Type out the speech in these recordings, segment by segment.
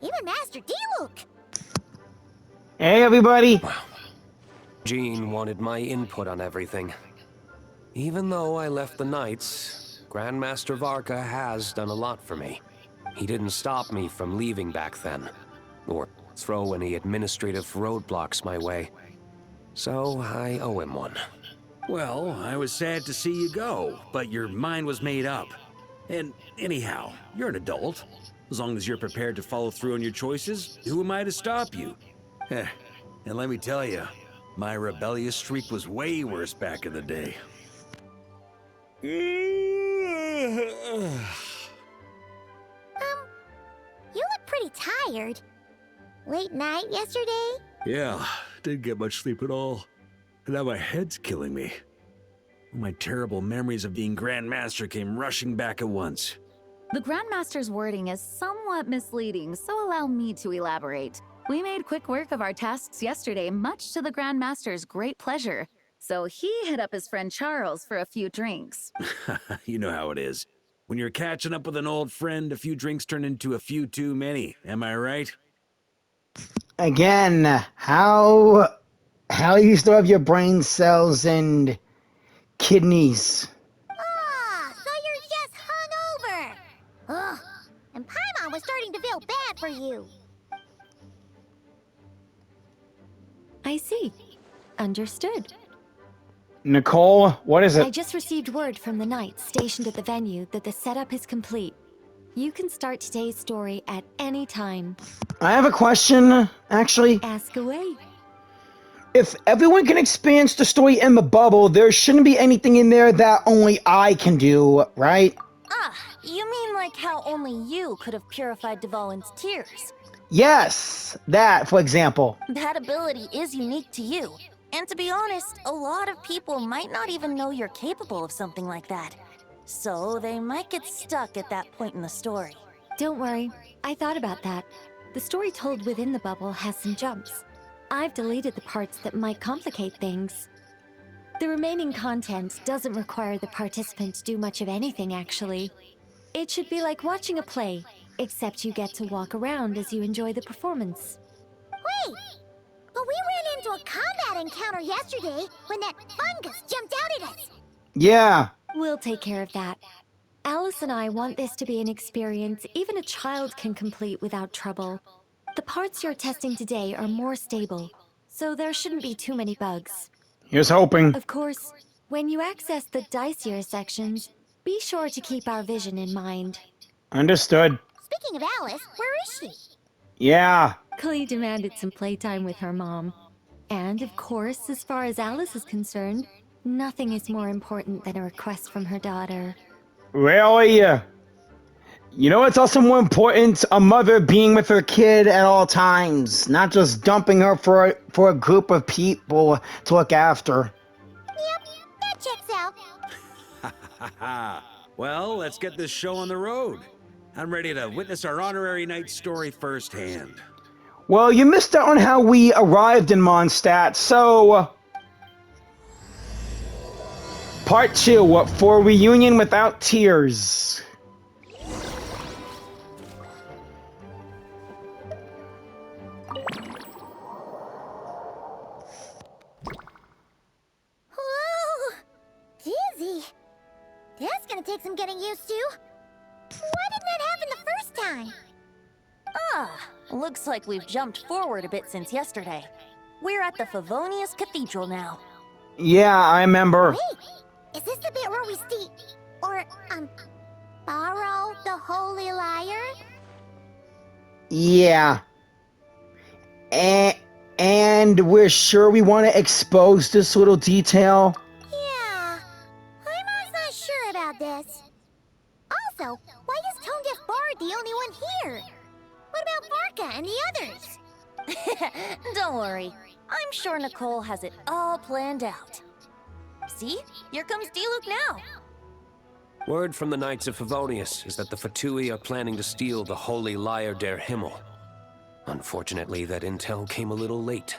Even Master Diluc. Hey, everybody. Jean wanted my input on everything. Even though I left the Knights, Grandmaster Varka has done a lot for me. He didn't stop me from leaving back then, or throw any administrative roadblocks my way. So I owe him one. Well, I was sad to see you go, but your mind was made up. And anyhow, you're an adult. As long as you're prepared to follow through on your choices, who am I to stop you? Heh, and let me tell you, my rebellious streak was way worse back in the day. You look pretty tired. Late night yesterday? Yeah, didn't get much sleep at all. And now my head's killing me. My terrible memories of being Grand Master came rushing back at once. The Grandmaster's wording is somewhat misleading, so allow me to elaborate. We made quick work of our tasks yesterday, much to the Grandmaster's great pleasure. So he hit up his friend Charles for a few drinks. You know how it is. When you're catching up with an old friend, a few drinks turn into a few too many. Am I right? Again, how you still have your brain cells and kidneys? So you're just hungover. Ugh, and Paimon was starting to feel bad for you. I see. Understood. Nicole, what is I it? just received word from the Knights stationed at the venue that the setup is complete. You can start today's story at any time. I have a question, actually. Ask away. If everyone can experience the story in the bubble, there shouldn't be anything in there that only I can do, right? You mean like how only you could have purified Dvalin's tears? Yes, that, for example. That ability is unique to you. And to be honest, a lot of people might not even know you're capable of something like that. So they might get stuck at that point in the story. Don't worry. I thought about that. The story told within the bubble has some jumps. I've deleted the parts that might complicate things. The remaining content doesn't require the participant to do much of anything, actually. It should be like watching a play, except you get to walk around as you enjoy the performance. Wait, but we ran into a combat encounter yesterday when that fungus jumped out at us. Yeah. We'll take care of that. Alice and I want this to be an experience even a child can complete without trouble. The parts you're testing today are more stable, so there shouldn't be too many bugs. Here's hoping. Of course, when you access the dicier sections, be sure to keep our vision in mind. Understood. Speaking of Alice, where is she? Yeah. Clee demanded some playtime with her mom. And of course, as far as Alice is concerned, nothing is more important than a request from her daughter. Really? You know what's also more important? A mother being with her kid at all times, not just dumping her for a group of people to look after. Yep, that checks out. Well, let's get this show on the road. I'm ready to witness our honorary knight story firsthand. Well, you missed out on how we arrived in Mondstadt, so... Part 2, for Reunion Without Tears. Whoa, dizzy. That's gonna take some getting used to. Why didn't that happen the first time? Looks like we've jumped forward a bit since yesterday. We're at the Favonius Cathedral now. Yeah, I remember. Wait, is this the bit where we borrow the Holy Lyre? Yeah. And we're sure we want to expose this little detail? Yeah, I'm not sure about this. Also, why is Tone Deaf Bard the only one here? What about Varka and the others? Don't worry. I'm sure Nicole has it all planned out. See? Here comes Diluc now. Word from the Knights of Favonius is that the Fatui are planning to steal the Holy Lyre der Himmel. Unfortunately, that intel came a little late.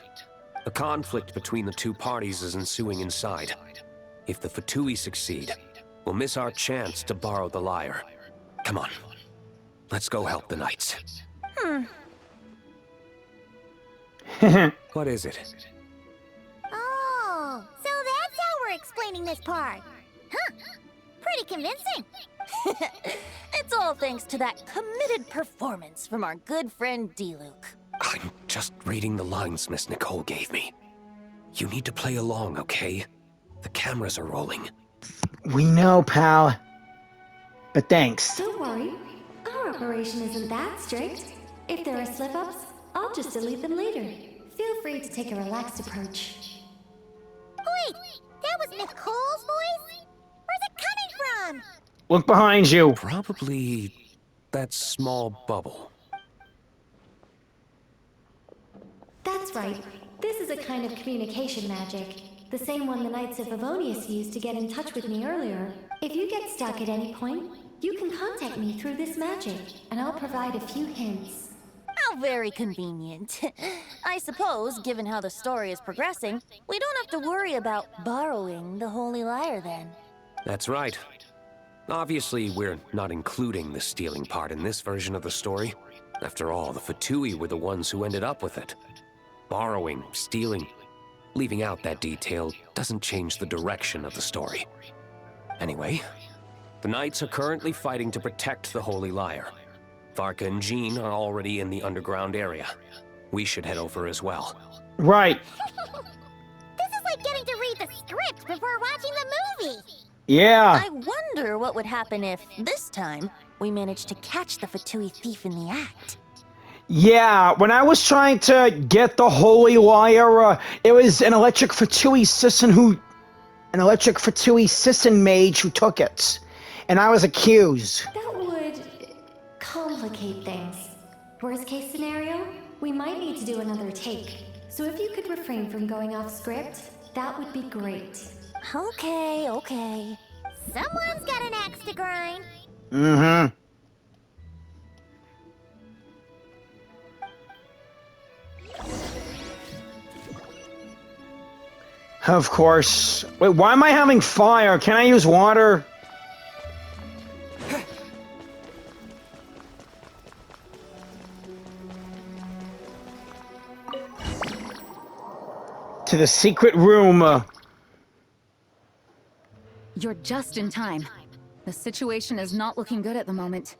A conflict between the two parties is ensuing inside. If the Fatui succeed, we'll miss our chance to borrow the lyre. Come on. Let's go help the Knights. What is it? Oh, so that's how we're explaining this part. Huh. Pretty convincing. It's all thanks to that committed performance from our good friend D-Luke. I'm just reading the lines Miss Nicole gave me. You need to play along, okay? The cameras are rolling. We know, pal. But thanks. Don't worry. Our operation isn't that strict. If there are slip-ups, I'll just delete them later. Feel free to take a relaxed approach. Wait, that was Nicole's voice? Where's it coming from? Look behind you. Probably that small bubble. That's right. This is a kind of communication magic. The same one the Knights of Favonius used to get in touch with me earlier. If you get stuck at any point, you can contact me through this magic, and I'll provide a few hints. How very convenient. I suppose, given how the story is progressing, we don't have to worry about borrowing the Holy Lyre then. That's right. Obviously, we're not including the stealing part in this version of the story. After all, the Fatui were the ones who ended up with it. Borrowing, stealing, leaving out that detail doesn't change the direction of the story. Anyway, the Knights are currently fighting to protect the Holy Lyre. Varka and Jean are already in the underground area. We should head over as well. Right. This is like getting to read the script before watching the movie. Yeah. I wonder what would happen if, this time, we managed to catch the Fatui thief in the act. Yeah, when I was trying to get the Holy Lyre, it was an electric Fatui Sisson mage who took it. And I was accused. That would complicate things. Worst case scenario, we might need to do another take. So if you could refrain from going off script, that would be great. Okay, okay. Someone's got an axe to grind. Mm-hmm. Of course. Wait, why am I having fire? Can I use water? To the secret room. You're just in time. The situation is not looking good at the moment.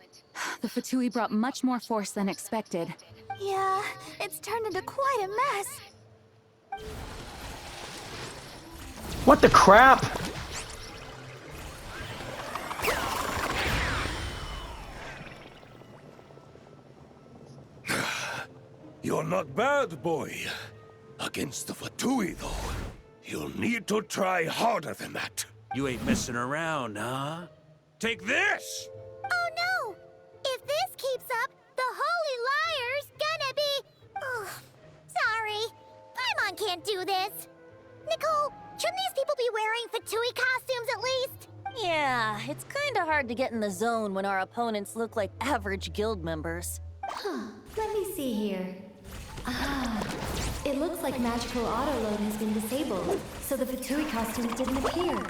The Fatui brought much more force than expected. Yeah, it's turned into quite a mess. What the crap? You're not bad, boy. Against the Fatui, though, you'll need to try harder than that. You ain't messing around, huh? Take this! Oh no! If this keeps up, the Holy Lyre's gonna be... Oh, sorry. Paimon can't do this. Nicole, shouldn't these people be wearing Fatui costumes at least? Yeah, it's kinda hard to get in the zone when our opponents look like average guild members. Huh, let me see here. Ah, it looks like magical autoload has been disabled, so the Fatui costumes didn't appear.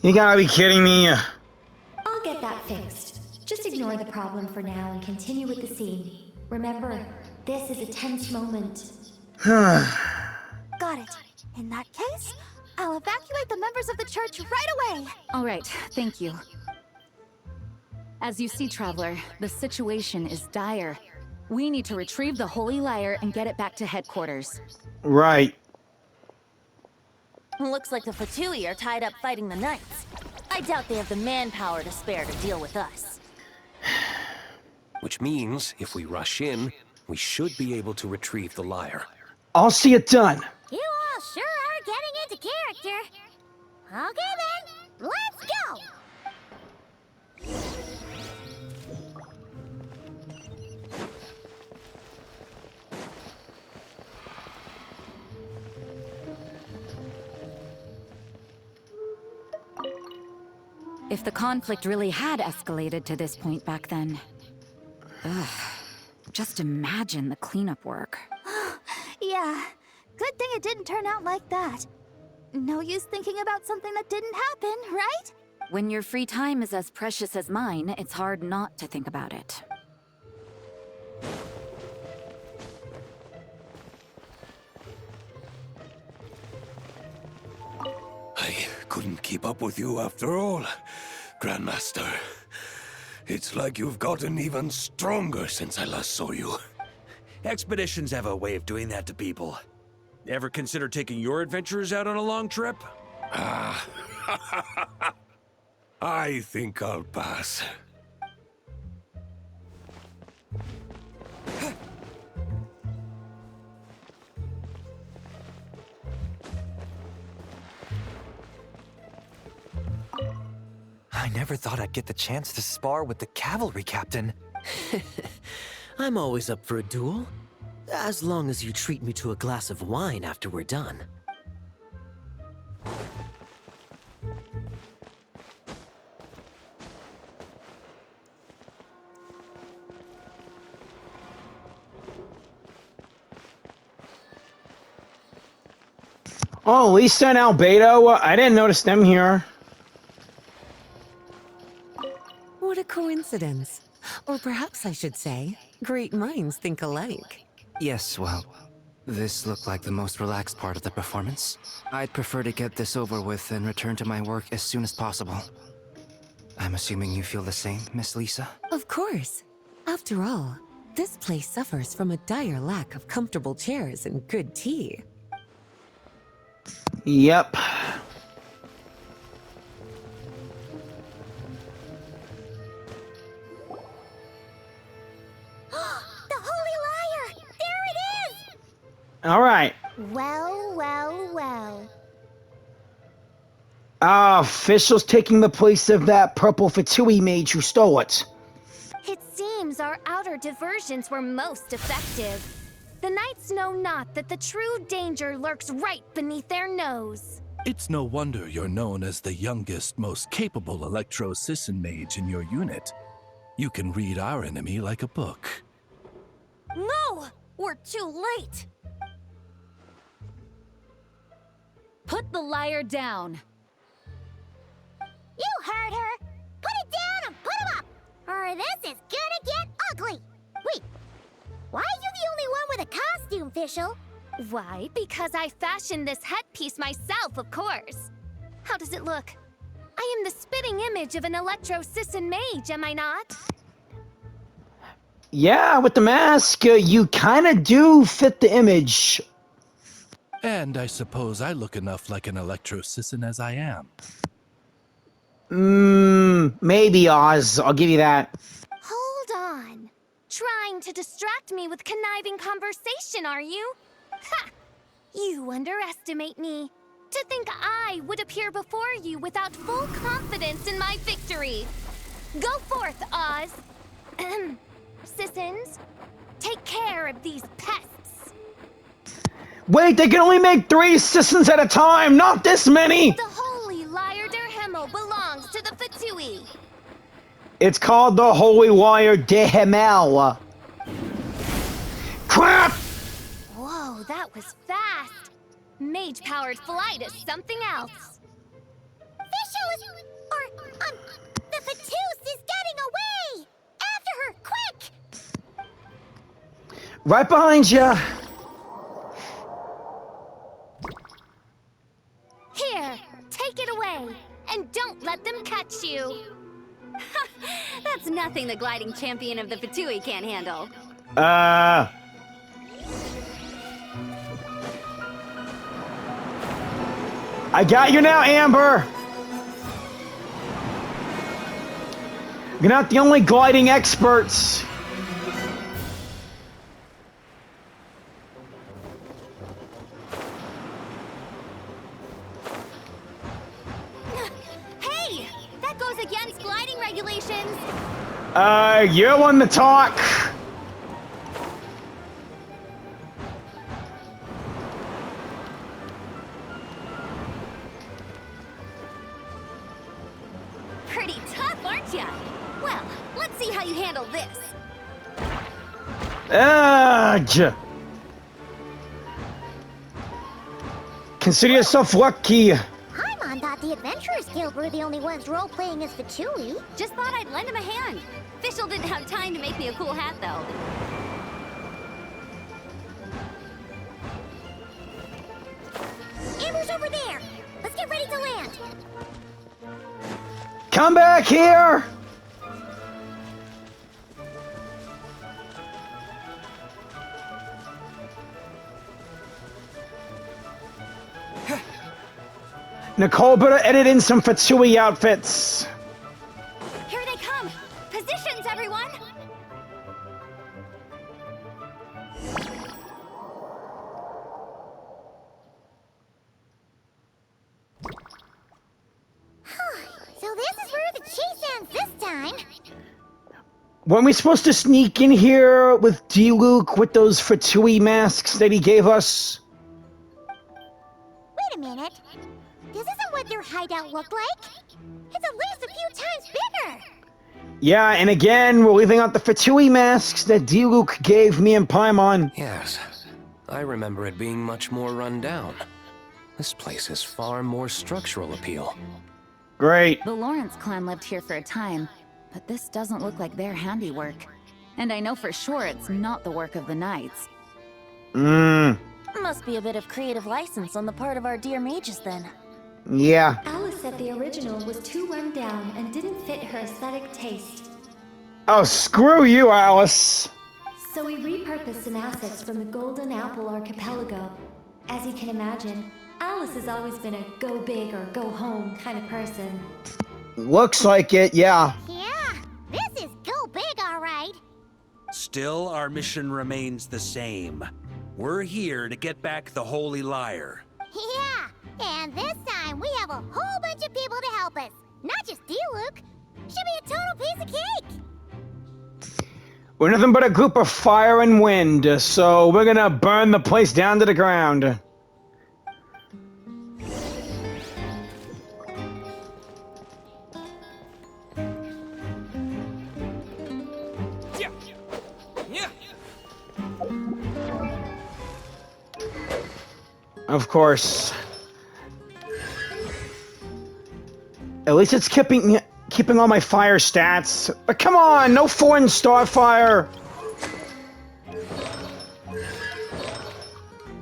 You gotta be kidding me. I'll get that fixed. Just ignore the problem for now and continue with the scene. Remember, this is a tense moment. Got it. In that case, I'll evacuate the members of the church right away. All right, thank you. As you see, Traveler, the situation is dire. We need to retrieve the Holy Lyre and get it back to headquarters. Right. Looks like the Fatui are tied up fighting the Knights. I doubt they have the manpower to spare to deal with us. Which means, if we rush in, we should be able to retrieve the lyre. I'll see it done. You all sure are getting into character. Okay then, let's go! If the conflict really had escalated to this point back then. Ugh. Just imagine the cleanup work. Yeah, good thing it didn't turn out like that. No use thinking about something that didn't happen, right? When your free time is as precious as mine, it's hard not to think about it. couldn't keep up with you after all, Grandmaster. It's like you've gotten even stronger since I last saw you. Expeditions have a way of doing that to people. Ever consider taking your adventurers out on a long trip? I think I'll pass. I never thought I'd get the chance to spar with the cavalry captain. I'm always up for a duel, as long as you treat me to a glass of wine after we're done. Oh, Lisa and Albedo. I didn't notice them here. What a coincidence. Or perhaps I should say, great minds think alike. Yes, well, this looked like the most relaxed part of the performance. I'd prefer to get this over with and return to my work as soon as possible. I'm assuming you feel the same, Miss Lisa? Of course. After all, this place suffers from a dire lack of comfortable chairs and good tea. Yep. The Holy Liar! There it is! All right. Well, well, well. Official's taking the place of that purple Fatui mage who stole it. It seems our outer diversions were most effective. The knights know not that the true danger lurks right beneath their nose. It's no wonder you're known as the youngest, most capable electro-Sisson mage in your unit. You can read our enemy like a book. No! We're too late! Put the liar down. You heard her! Put it down and put him up! Or this is gonna get ugly! Wait, why are you the only one with a costume, Fischl? Why? Because I fashioned this headpiece myself, of course. How does it look? I am the spitting image of an electro-Sisson mage, am I not? Yeah, with the mask, you kind of do fit the image. And I suppose I look enough like an electro-Sisson as I am. Maybe, Oz. I'll give you that. Hold on. Trying to distract me with conniving conversation, are you? Ha! You underestimate me. To think I would appear before you without full confidence in my victory. Go forth, Oz. Sissons, take care of these pests. Wait, they can only make 3 Sissons at a time, not this many! The Holy Liar der Himmel belongs to the Fatui. It's called the Holy Liar de Himmel. Crap! Whoa, that was fast. Mage-powered flight is something else. Fischl is... the Fatus is getting away! After her, quick! Right behind you. Here, take it away, and don't let them catch you. That's nothing the gliding champion of the Fatui can't handle. I got you now, Amber. You're not the only gliding experts. Hey, that goes against gliding regulations. You're one to talk. Pretty tough, aren't ya? Well, let's see how you handle this. Consider yourself lucky. Paimon thought the Adventurers Guild were the only ones role-playing as Fatui. Just thought I'd lend him a hand. Fischl didn't have time to make me a cool hat, though. Amber's over there! Let's get ready to land! Come back here! Nicole better edit in some Fatui outfits. Here they come! Positions, everyone! So this is where the chase ends this time. Weren't we supposed to sneak in here with D-Luke with those Fatui masks that he gave us? Wait a minute. This isn't what their hideout looked like. It's at least a few times bigger. Yeah, and again, we're leaving out the Fatui masks that D-Luke gave me and Paimon. Yes, I remember it being much more run down. This place has far more structural appeal. Great. The Lawrence clan lived here for a time, but this doesn't look like their handiwork. And I know for sure it's not the work of the Knights. Must be a bit of creative license on the part of our dear mages then. Yeah. Alice said the original was too run down and didn't fit her aesthetic taste. Oh, screw you, Alice. So we repurposed some assets from the Golden Apple Archipelago. As you can imagine, Alice has always been a go big or go home kind of person. Looks like it, yeah. Yeah, this is go big, all right. Still, our mission remains the same. We're here to get back the Holy Lyre. Yeah, and this time we have a whole bunch of people to help us. Not just D-Luke. Should be a total piece of cake. We're nothing but a group of fire and wind, so we're gonna burn the place down to the ground. Of course. At least it's keeping all my fire stats. But come on, no foreign starfire.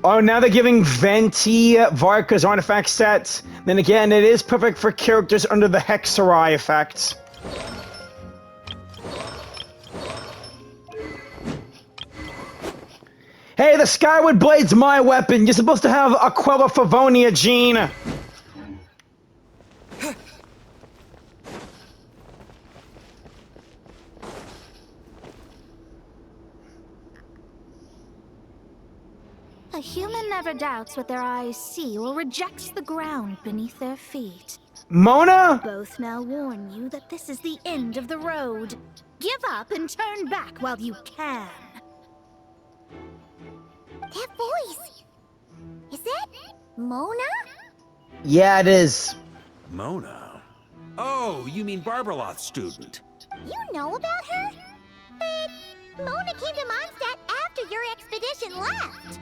Oh, now they're giving Venti Varka's artifact stats. Then again, it is perfect for characters under the Hexerai effect. Hey, the Skyward Blade's my weapon. You're supposed to have Aquila Favonia, Gene. A human never doubts what their eyes see or rejects the ground beneath their feet. Mona? Both now warn you that this is the end of the road. Give up and turn back while you can. That voice. Is that Mona? Yeah, it is. Mona? Oh, you mean Barbarloth's student. You know about her? But Mona came to Mondstadt after your expedition left.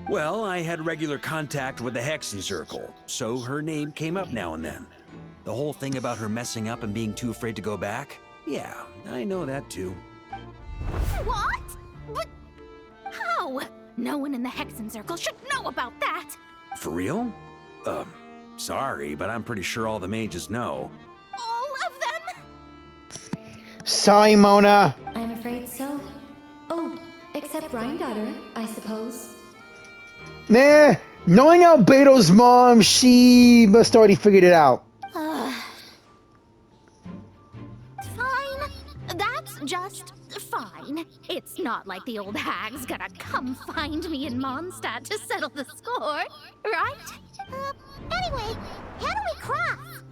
Well, I had regular contact with the Hexen Circle, so her name came up now and then. The whole thing about her messing up and being too afraid to go back? Yeah, I know that too. What? But how? No one in the Hexen Circle should know about that! For real? Sorry, but I'm pretty sure all the mages know. All of them? Sorry, Mona. I'm afraid so. Oh, except Rhindaughter, I suppose. Nah, knowing Albedo's mom, she must already figured it out. Fine. That's just fine. It's not like the old hag's gonna come find me in Mondstadt to settle the score, right? Anyway, how do we cross?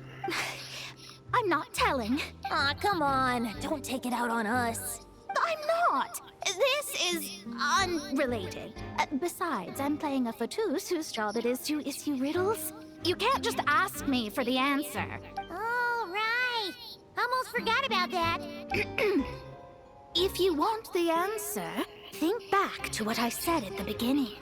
I'm not telling. Aw, come on. Don't take it out on us. I'm not. This is unrelated. Besides, I'm playing a Fatus whose job it is to issue riddles. You can't just ask me for the answer. Oh, right. Almost forgot about that. If you want the answer, think back to what I said at the beginning.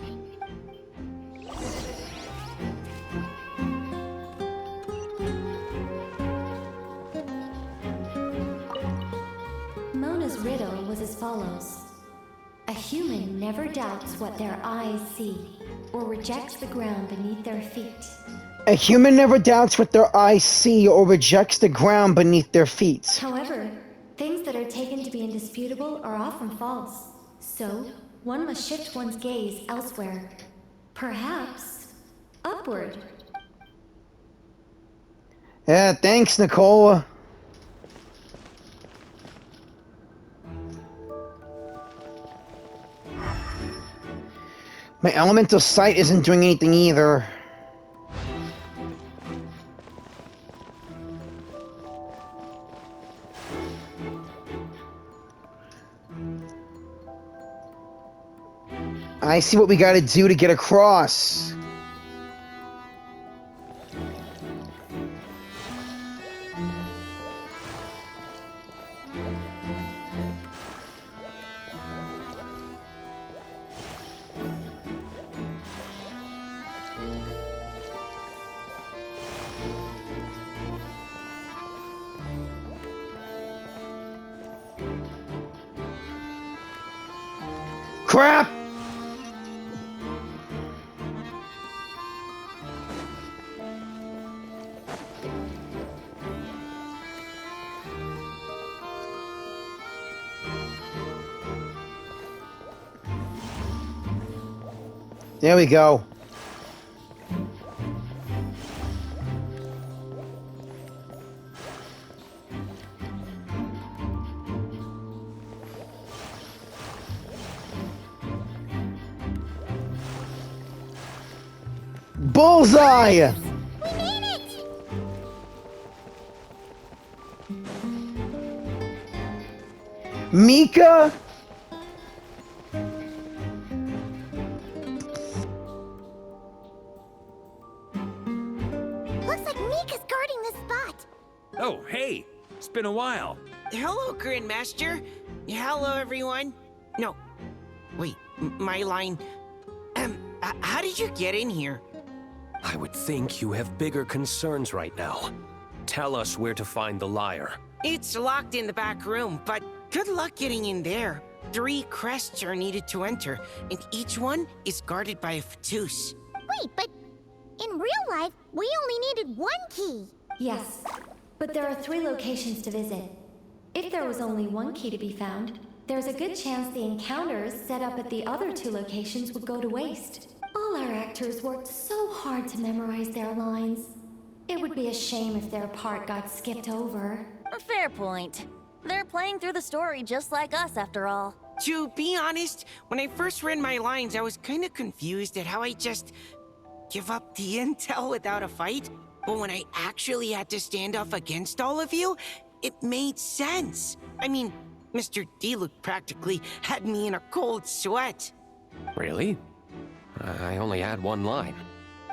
Mona's riddle was as follows. A human never doubts what their eyes see, or rejects the ground beneath their feet. A human never doubts what their eyes see or rejects the ground beneath their feet. However, things that are taken to be indisputable are often false. So, one must shift one's gaze elsewhere. Perhaps upward. Yeah, thanks, Nicole. My elemental sight isn't doing anything either. I see what we gotta do to get across. Crap! There we go. Bullseye! We made it! Mika? Looks like Mika's guarding this spot. Oh, hey! It's been a while. Hello, Grandmaster. Hello, everyone. No. Wait, my line. How did you get in here? I would think you have bigger concerns right now. Tell us where to find the lyre. It's locked in the back room, but good luck getting in there. 3 crests are needed to enter, and each one is guarded by a Fatus. Wait, but in real life, we only needed 1 key. Yes, but there are 3 locations to visit. If there was only 1 key to be found, there's a good chance the encounters set up at the other 2 locations would go to waste. All our actors worked so hard to memorize their lines. It would be a shame if their part got skipped over. A fair point. They're playing through the story just like us, after all. To be honest, when I first read my lines, I was kind of confused at how I just give up the intel without a fight. But when I actually had to stand off against all of you, it made sense. I mean, Mr. Diluc practically had me in a cold sweat. Really? I only had 1 line.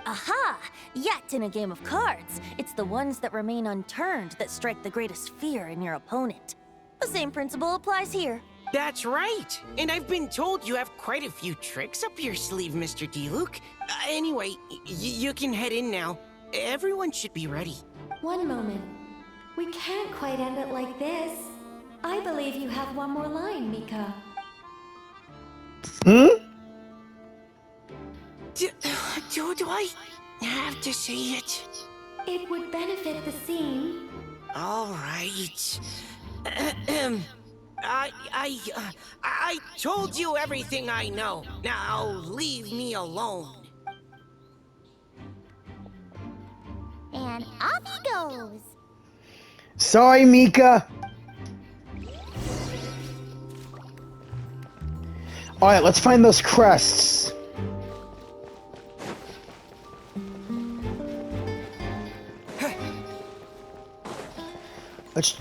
Aha! Yet in a game of cards, it's the ones that remain unturned that strike the greatest fear in your opponent. The same principle applies here. That's right! And I've been told you have quite a few tricks up your sleeve, Mr. Diluc. Anyway, you can head in now. Everyone should be ready. One moment. We can't quite end it like this. I believe you have 1 more line, Mika. Hmm? Do I have to say it? It would benefit the scene. All right. I told you everything I know. Now leave me alone. And off he goes. Sorry, Mika. Alright, let's find those crests. Let's...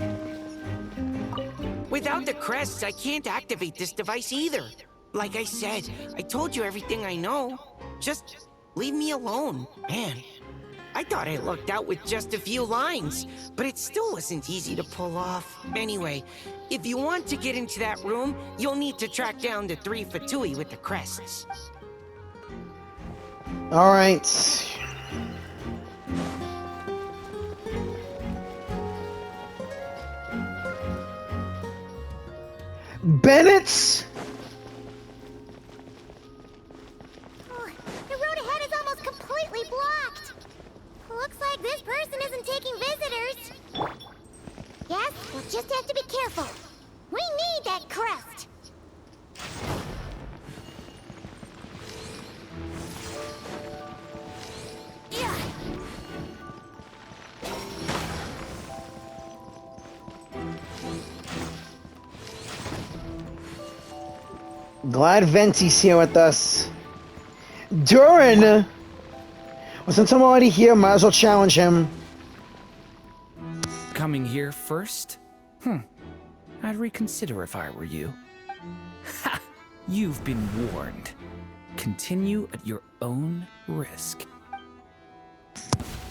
Without the crests, I can't activate this device either. Like I said, I told you everything I know. Just leave me alone. Man, I thought I lucked out with just a few lines, but it still wasn't easy to pull off. Anyway, if you want to get into that room, you'll need to track down the 3 Fatui with the crests. Alright. Bennett? Oh, the road ahead is almost completely blocked. Glad Venti's here with us. Durin! Well, since I'm already here, might as well challenge him. Coming here first? I'd reconsider if I were you. Ha! You've been warned. Continue at your own risk.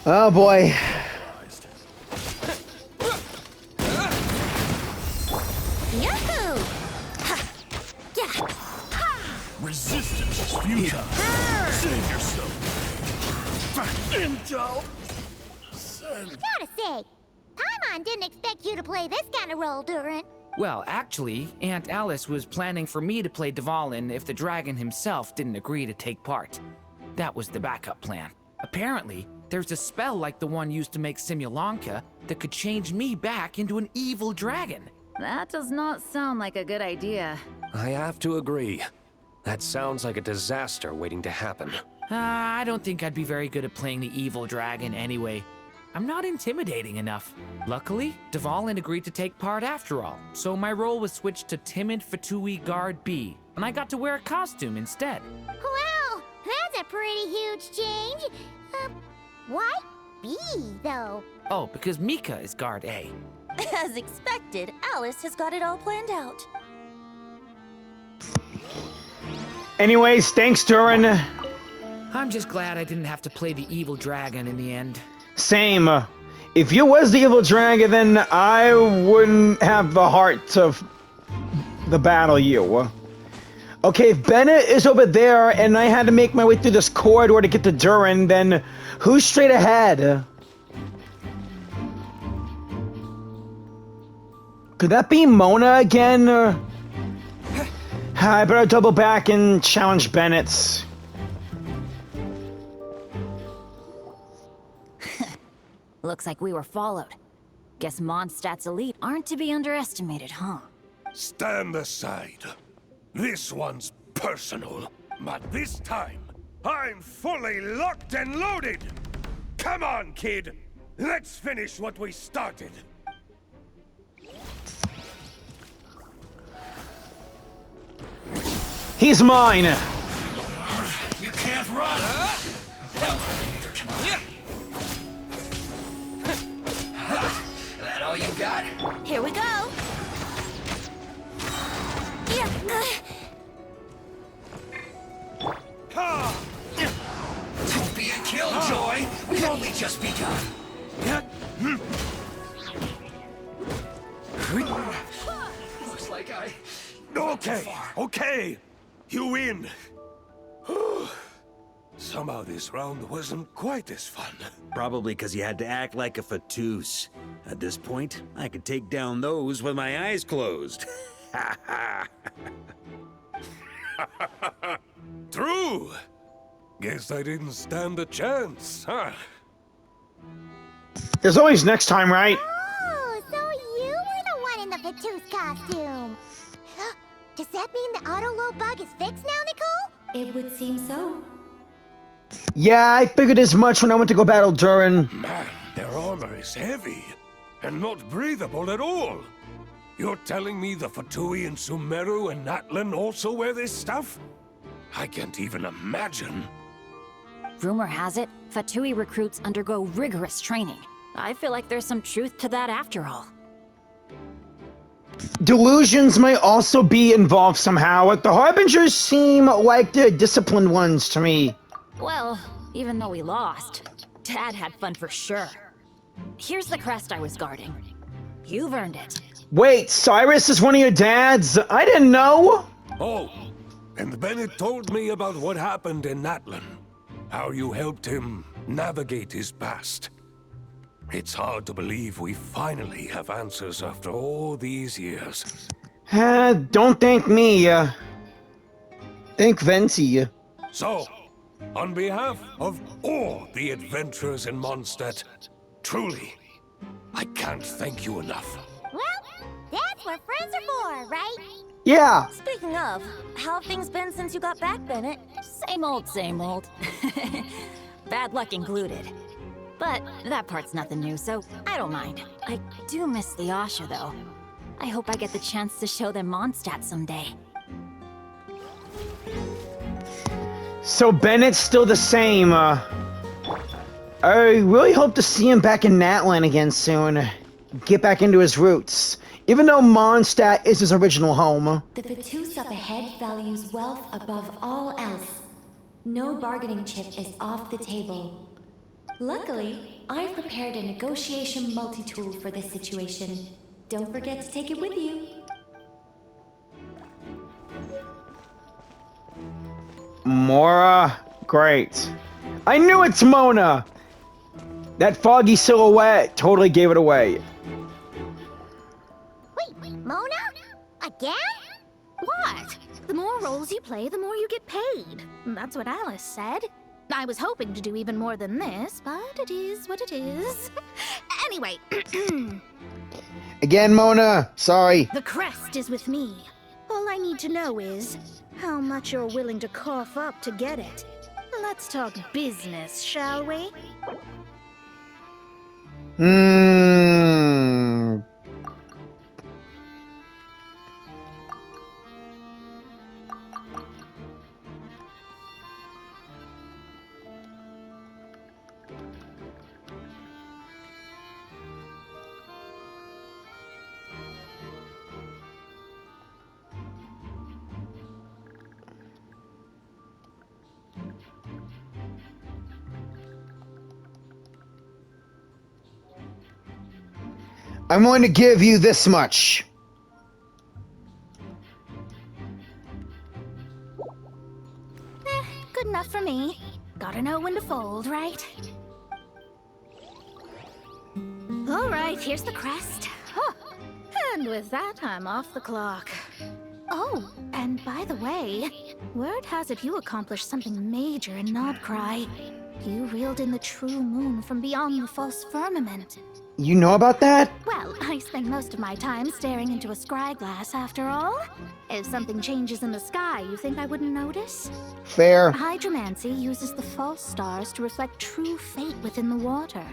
Oh boy. Yahoo! Resistance is futile. Save yourself. Intel. Gotta say, Paimon didn't expect you to play this kind of role, Durin. Well, actually, Aunt Alice was planning for me to play Dvalin if the dragon himself didn't agree to take part. That was the backup plan. Apparently, there's a spell like the one used to make Simulanka that could change me back into an evil dragon. That does not sound like a good idea. I have to agree. That sounds like a disaster waiting to happen. I don't think I'd be very good at playing the evil dragon anyway. I'm not intimidating enough. Luckily, Dvalin agreed to take part after all, so my role was switched to Timid Fatui Guard B, and I got to wear a costume instead. Wow, that's a pretty huge change. Why B, though? Oh, because Mika is Guard A. As expected, Alice has got it all planned out. Anyways, thanks, Durin. I'm just glad I didn't have to play the evil dragon in the end. Same. If you was the evil dragon, then I wouldn't have the heart to the battle you. Okay, if Bennett is over there and I had to make my way through this corridor to get to Durin, then who's straight ahead? Could that be Mona again? I better double back and challenge Bennett's. Looks like we were followed. Guess Mondstadt's elite aren't to be underestimated, huh? Stand aside. This one's personal, but this time, I'm fully locked and loaded! Come on, kid! Let's finish what we started! He's mine! You can't run! That all you got? Here we go! Don't be a killjoy! We've only just begun! Looks like I... Okay! You win! Somehow this round wasn't quite as fun. Probably because you had to act like a fatus. At this point, I could take down those with my eyes closed. True! Guess I didn't stand a chance, huh? There's always next time, right? Oh, so you were the one in the Fatous costume. Does that mean the auto-load bug is fixed now, Nicole? It would seem so. Yeah, I figured as much when I went to go battle Durin. Man, their armor is heavy, and not breathable at all. You're telling me the Fatui in Sumeru and Natlan also wear this stuff? I can't even imagine. Rumor has it, Fatui recruits undergo rigorous training. I feel like there's some truth to that after all. Delusions might also be involved somehow. Like, the Harbingers seem like the disciplined ones to me. Well, even though we lost, Dad had fun for sure. Here's the crest I was guarding. You've earned it. Wait, Cyrus is one of your dads? I didn't know! Oh, and Bennett told me about what happened in Natlan. How you helped him navigate his past. It's hard to believe we finally have answers after all these years. Don't thank me, thank Venti. So, on behalf of all the adventurers in Mondstadt, truly, I can't thank you enough. Well, that's what friends are for, right? Yeah! Speaking of, how have things been since you got back, Bennett? Same old, same old. Bad luck included. But that part's nothing new, so I don't mind. I do miss the Asha, though. I hope I get the chance to show them Mondstadt someday. So Bennett's still the same. I really hope to see him back in Natlan again soon. Get back into his roots. Even though Mondstadt is his original home. The Vatus up ahead values wealth above all else. No bargaining chip is off the table. Luckily, I've prepared a negotiation multi-tool for this situation. Don't forget to take it with you. Mora? Great. I knew it's Mona! That foggy silhouette totally gave it away. Wait, Mona? Again? What? The more roles you play, the more you get paid. That's what Alice said. I was hoping to do even more than this, but it is what it is. Anyway. Again, Mona. Sorry. The crest is with me. All I need to know is how much you're willing to cough up to get it. Let's talk business, shall we? I'm going to give you this much. Good enough for me. Gotta know when to fold, right? All right, here's the crest. Huh. And with that, I'm off the clock. Oh, and by the way, word has it you accomplished something major in Knobcry. You reeled in the true moon from beyond the false firmament. You know about that? Well, I spend most of my time staring into a scry glass after all. If something changes in the sky, you think I wouldn't notice? Fair. Hydromancy uses the false stars to reflect true fate within the water.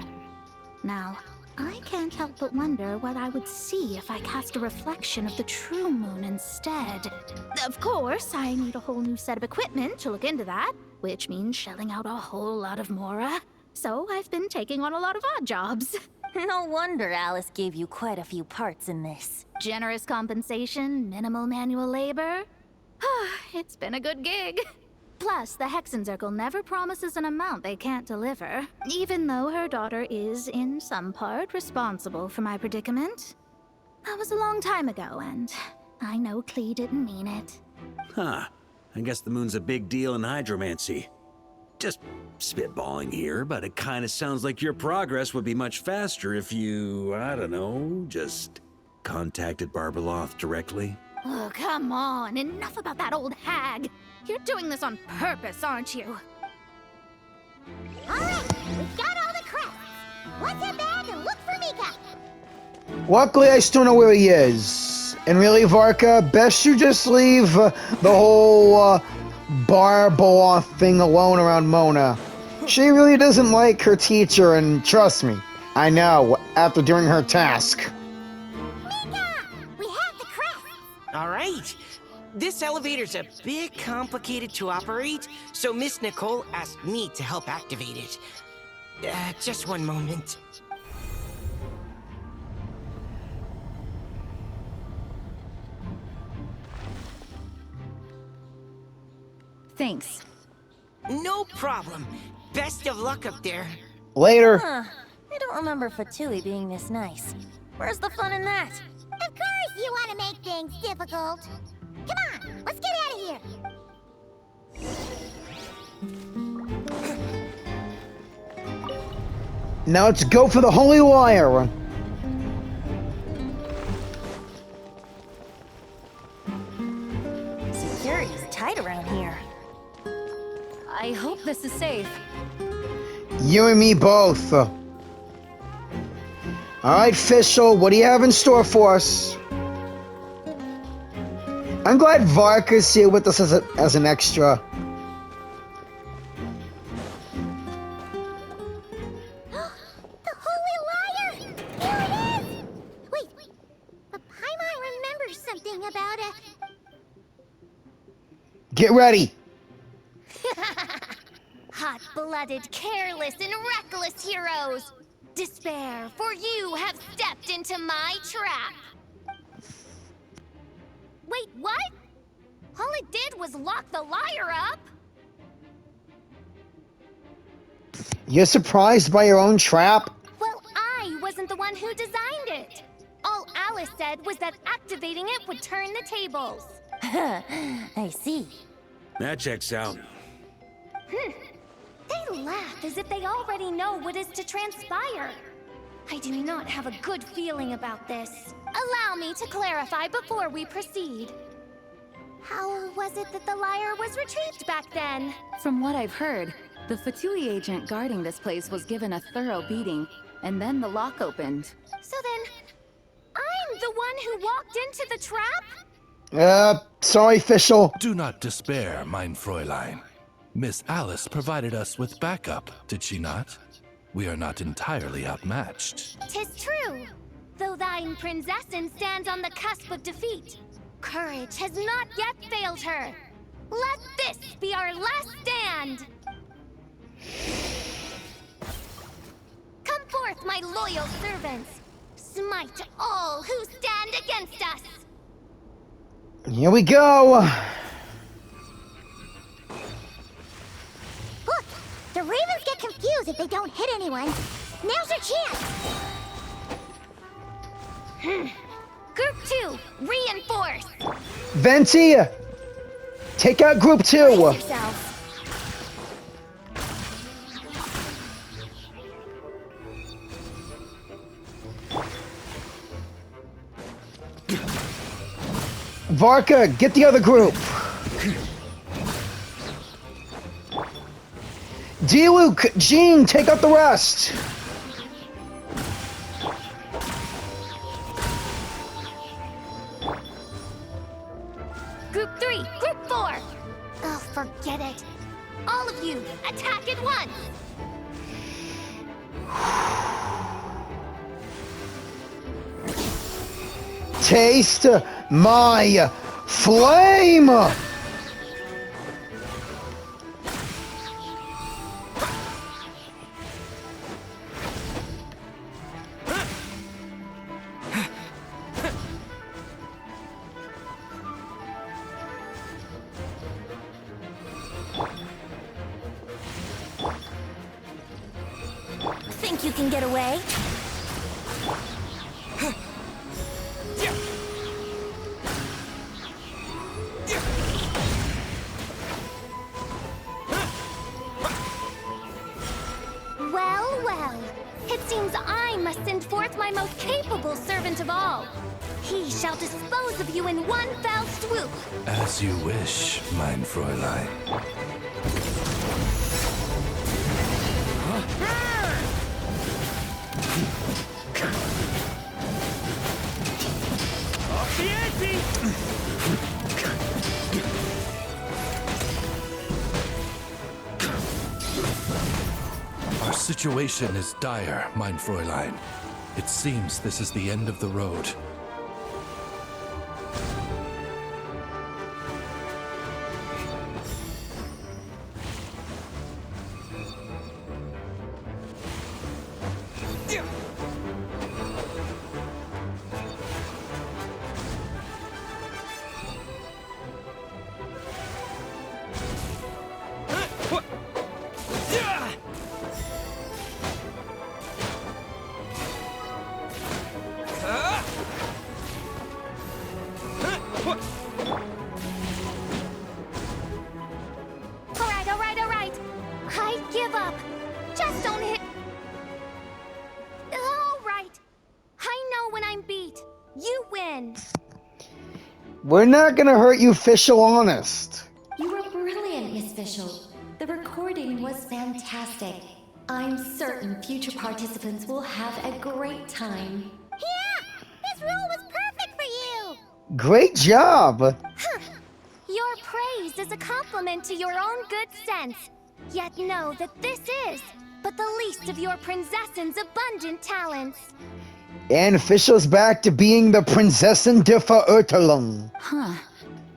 Now, I can't help but wonder what I would see if I cast a reflection of the true moon instead. Of course, I need a whole new set of equipment to look into that, which means shelling out a whole lot of Mora. So I've been taking on a lot of odd jobs. No wonder Alice gave you quite a few parts in this. Generous compensation, minimal manual labor. It's been a good gig. Plus, the Hexenzirkel never promises an amount they can't deliver, even though her daughter is, in some part, responsible for my predicament. That was a long time ago, and I know Klee didn't mean it. Huh. I guess the moon's a big deal in hydromancy. Just spitballing here, but it kind of sounds like your progress would be much faster if you, I don't know, just contacted Barbeloth directly. Oh, come on. Enough about that old hag. You're doing this on purpose, aren't you? All right, we've got all the crests. Let's head back and look for Mika. Luckily, I still know where he is. And really, Varka, best you just leave the whole Barbeloth thing alone around Mona. She really doesn't like her teacher, and trust me, I know, after doing her task. Mika! We have the crest! Alright. This elevator's a bit complicated to operate, so Miss Nicole asked me to help activate it. Just one moment. Thanks. No problem. Best of luck up there. Later. Huh. I don't remember Fatui being this nice. Where's the fun in that? Of course you want to make things difficult. Come on, let's get out of here. Now let's go for the Holy Lyre. Security's tight around here. I hope this is safe. You and me both. Alright, Fischl, what do you have in store for us? I'm glad Varka's here with us as an extra. The Holy Lyre! Here it is! Wait, but Paimon remembers something about it. Get ready. hot-blooded, careless, and reckless heroes. Despair, for you have stepped into my trap. Wait, what? All it did was lock the liar up. You're surprised by your own trap? Well, I wasn't the one who designed it. All Alice said was that activating it would turn the tables. I see. That checks out. They laugh as if they already know what is to transpire. I do not have a good feeling about this. Allow me to clarify before we proceed. How was it that the liar was retrieved back then? From what I've heard, the Fatui agent guarding this place was given a thorough beating, and then the lock opened. So then, I'm the one who walked into the trap? Sorry, Fischl. Do not despair, mein Fräulein. Miss Alice provided us with backup, did she not? We are not entirely outmatched. 'Tis true. Though thine Prinzessin stands on the cusp of defeat, courage has not yet failed her. Let this be our last stand! Come forth, my loyal servants! Smite all who stand against us! Here we go! Look! The Ravens get confused if they don't hit anyone. Now's your chance! Group 2, reinforce! Venti! Take out Group 2! Brace yourselves. Varka, get the other group! Diluc, Jean, take out the rest! Group 3, Group 4! Oh, forget it. All of you, attack at once! Taste my flame! Think you can get away? Well, well. It seems I must send forth my most capable servant of all. He shall dispose of you in one fell swoop. As you wish, mein Fräulein. Off the ante! Our situation is dire, mein Fräulein. It seems this is the end of the road. All right. I give up. Just don't hit. All right. I know when I'm beat. You win. We're not gonna hurt you, Fischl, honest. You were brilliant, Miss Fischl. The recording was fantastic. I'm certain future participants will have a great time. Yeah! This role was perfect for you! Great job! Your praise is a compliment to your own good sense. Yet know that this is but the least of your Prinzessin's abundant talents. And Fischl's back to being the Prinzessin der Verurteilung. Huh.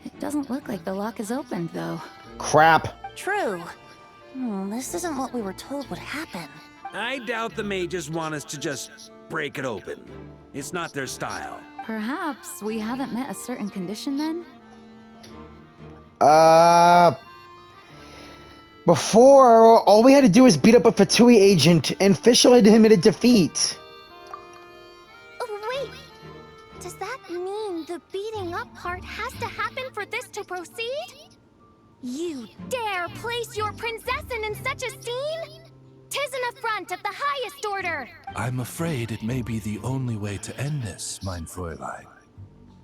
It doesn't look like the lock is opened, though. Crap. True. This isn't what we were told would happen. I doubt the mages want us to just break it open. It's not their style. Perhaps we haven't met a certain condition then? Before, all we had to do was beat up a Fatui agent, and Fischl had him in a defeat. Wait! Does that mean the beating up part has to happen for this to proceed? You dare place your prinzessin in such a scene? 'Tis an affront of the highest order! I'm afraid it may be the only way to end this, mein Fräulein.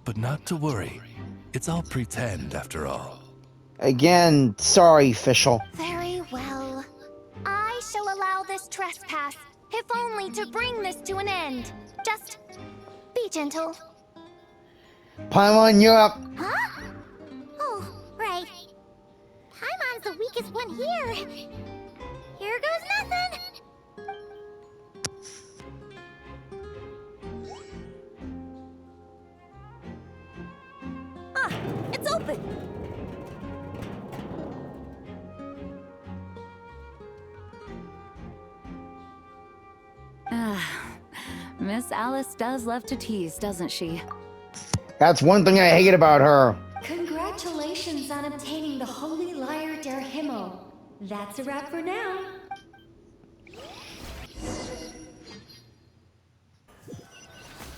But not to worry. It's all pretend, after all. Again, sorry, Fischl. Very well. I shall allow this trespass, if only to bring this to an end. Just be gentle. Paimon, you're up. Huh? Oh, right. Paimon's the weakest one here. Here goes nothing. Ah, it's open. Miss Alice does love to tease, doesn't she? That's one thing I hate about her. Congratulations on obtaining the Holy Lyre der Himmel. That's a wrap for now.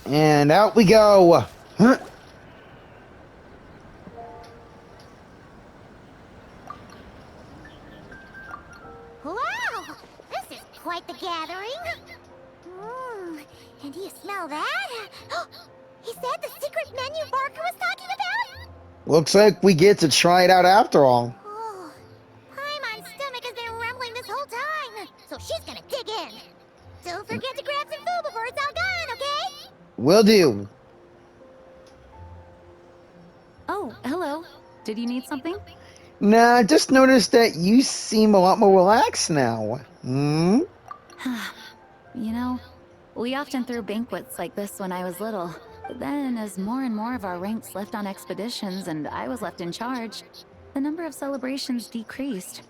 And out we go. Huh? Wow! This is quite the gathering. And do you smell that? Is that the secret menu Barker was talking about? Looks like we get to try it out after all. Oh, Paimon's stomach has been rumbling this whole time, so she's gonna dig in. Don't forget to grab some food before it's all gone, okay? Will do. Oh, hello. Did you need something? Nah, I just noticed that you seem a lot more relaxed now. Hmm? You know, we often threw banquets like this when I was little. But then, as more and more of our ranks left on expeditions and I was left in charge, the number of celebrations decreased.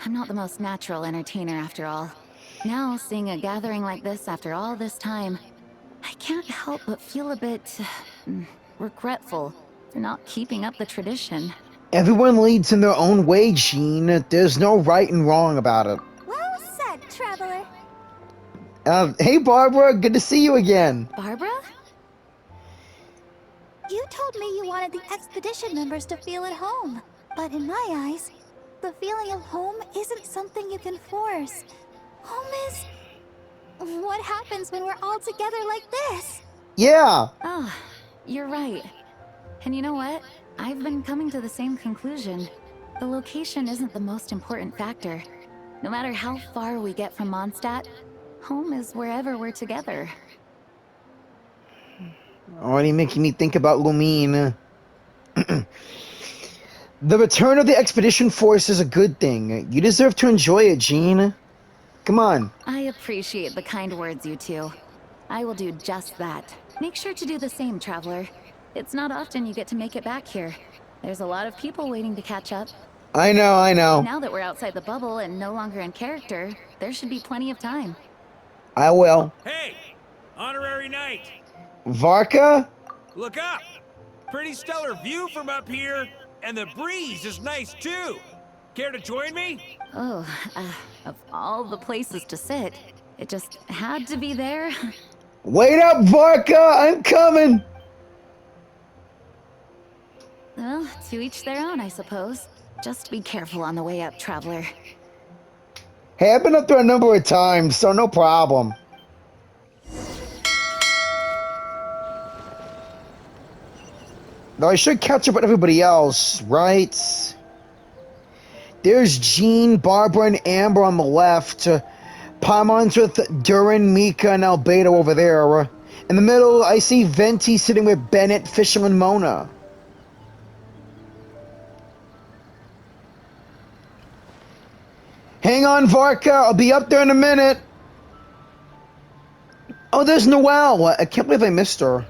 I'm not the most natural entertainer after all. Now, seeing a gathering like this after all this time, I can't help but feel a bit regretful for not keeping up the tradition. Everyone leads in their own way, Jean. There's no right and wrong about it. Well said, traveler. Hey, Barbara. Good to see you again. Barbara? You told me you wanted the expedition members to feel at home. But in my eyes, the feeling of home isn't something you can force. Home is... what happens when we're all together like this? Yeah. Oh, you're right. And you know what? I've been coming to the same conclusion. The location isn't the most important factor. No matter how far we get from Mondstadt, home is wherever we're together. Already making me think about Lumine. The return of the expedition force is a good thing. You deserve to enjoy it, Jean. Come on. I appreciate the kind words, you two. I will do just that. Make sure to do the same, traveler. It's not often you get to make it back here. There's a lot of people waiting to catch up. I know. Now that we're outside the bubble and no longer in character, there should be plenty of time. I will. Hey! Honorary knight! Varka? Look up! Pretty stellar view from up here, and the breeze is nice too. Care to join me? Oh, of all the places to sit, it just had to be there. Wait up, Varka! I'm coming! Well, to each their own, I suppose. Just be careful on the way up, traveler. Hey, I've been up there a number of times, so no problem. Though I should catch up with everybody else, right? There's Jean, Barbara, and Amber on the left. Paimon's with Durin, Mika, and Albedo over there. In the middle, I see Venti sitting with Bennett, Fischl, and Mona. Hang on, Varka. I'll be up there in a minute. Oh, there's Noelle. I can't believe I missed her.